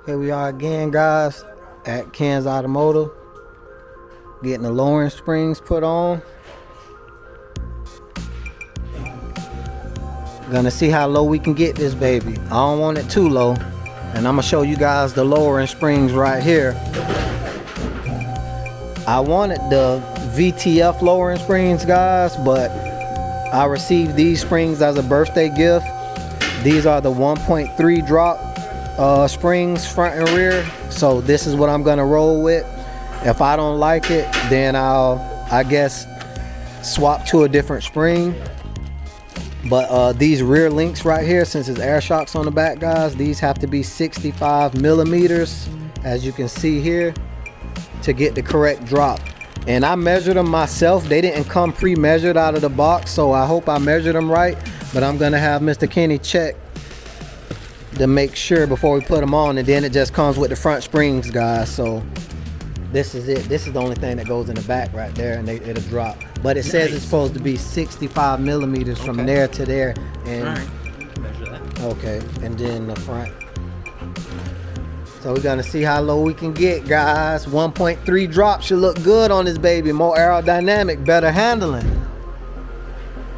Here we are again, guys, at Ken's Automotive, getting the lowering springs put on. Gonna see how low we can get this baby. I don't want it too low, and I'm gonna show you guys the lowering springs right here. I wanted the VTF lowering springs, guys, but I received these springs as a birthday gift. These are the 1.3 drop springs, front and rear. So this is what I'm gonna roll with. If I don't like it, then I guess swap to a different spring. But these rear links right here, since it's air shocks on the back, guys, these have to be 65 millimeters, as you can see here, to get the correct drop. And I measured them myself. They didn't come pre-measured out of the box, so I hope I measured them right. But I'm gonna have Mr. Kenny check to make sure before we put them on, and then it just comes with the front springs, guys. So this is it. This is the only thing that goes in the back right there, and it'll drop. But it says it's supposed to be 65 millimeters from there to there. And all right, you can measure that. Okay, and then the front. So we're gonna see how low we can get, guys. 1.3 drop should look good on this baby. More aerodynamic, better handling.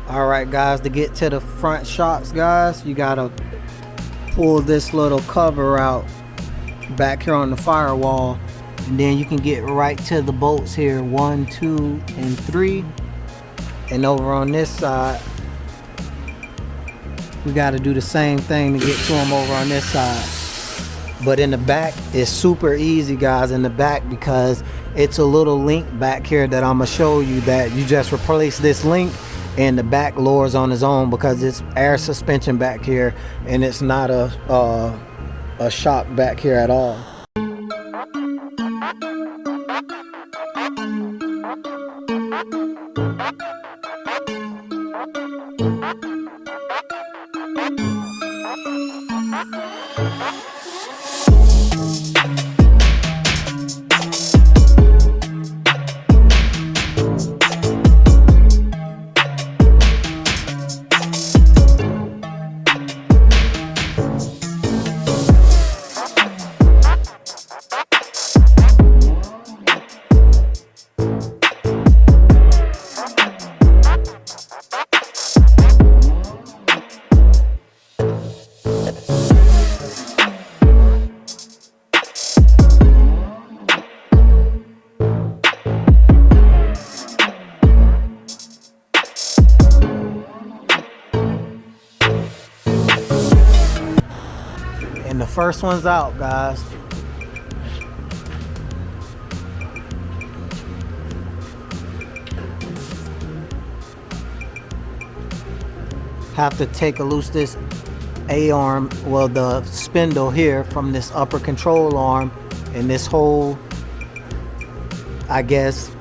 All right, guys, to get to the front shocks, guys, you gotta pull this little cover out back here on the firewall, and then you can get right to the bolts here, 1, 2, and 3. And over on this side, we got to do the same thing to get to them over on this side. But in the back, it's super easy, guys, in the back, because it's a little link back here that I'm gonna show you, that you just replace this link and the back lowers on its own, because it's air suspension back here, and it's not a shock back here at all. And the first one's out, guys. Have to take a loose this A-arm, well, the spindle here from this upper control arm, and this whole, I guess,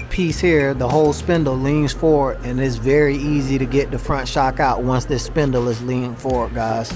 piece here, the whole spindle leans forward, and it's very easy to get the front shock out once this spindle is leaning forward, guys.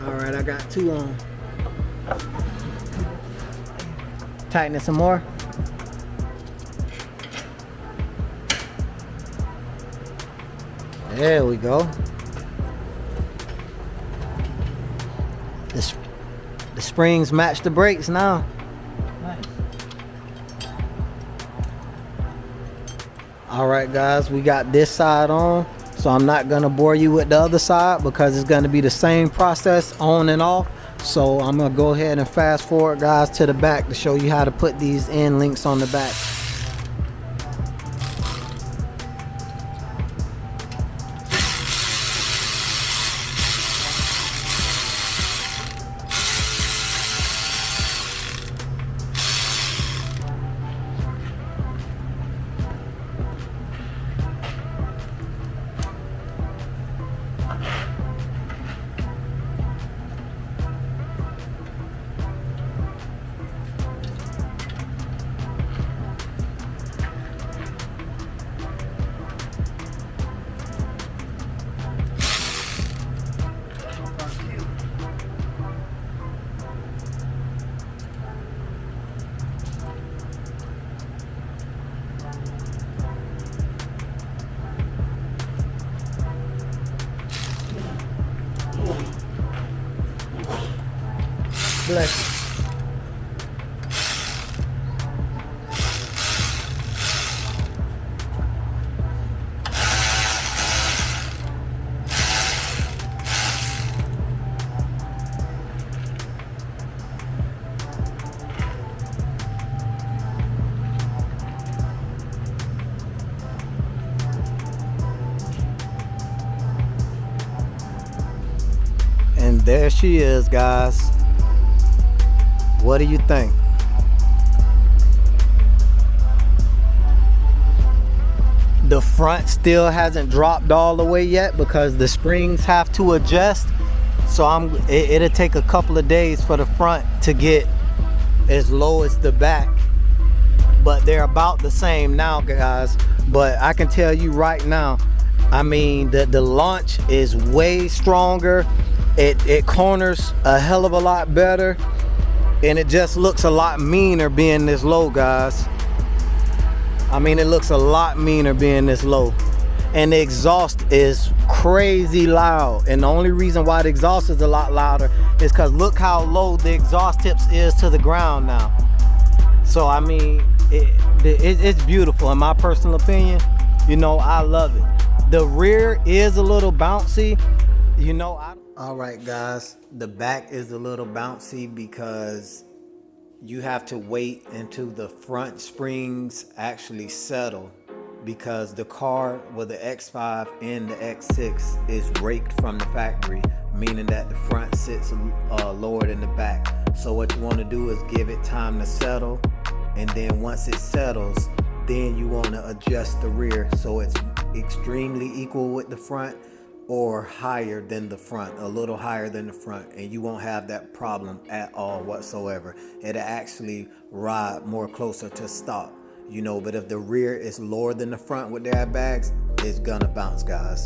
Alright, I got 2 on. Tighten it some more. There we go. The springs match the brakes now. Nice. Alright, guys, we got this side on. So I'm not gonna bore you with the other side because it's gonna be the same process on and off. So I'm gonna go ahead and fast forward, guys, to the back to show you how to put these end links on the back. Bless you. And there she is, guys. What do you think? The front still hasn't dropped all the way yet because the springs have to adjust. So it'll take a couple of days for the front to get as low as the back. But they're about the same now, guys. But I can tell you right now, I mean, the launch is way stronger. It corners a hell of a lot better. And it just looks a lot meaner being this low, guys. I mean, it looks a lot meaner being this low. And the exhaust is crazy loud. And the only reason why the exhaust is a lot louder is because look how low the exhaust tips is to the ground now. So, I mean, it's beautiful in my personal opinion. You know, I love it. The rear is a little bouncy. You know, all right, guys, the back is a little bouncy because you have to wait until the front springs actually settle, because the car with the X5 and the X6 is raked from the factory, meaning that the front sits lower than the back. So what you want to do is give it time to settle, and then once it settles, then you want to adjust the rear so it's extremely equal with the front, or higher than the front, a little higher than the front, and you won't have that problem at all whatsoever. It'll actually ride more closer to stop, you know. But if the rear is lower than the front with the airbags, it's gonna bounce, guys.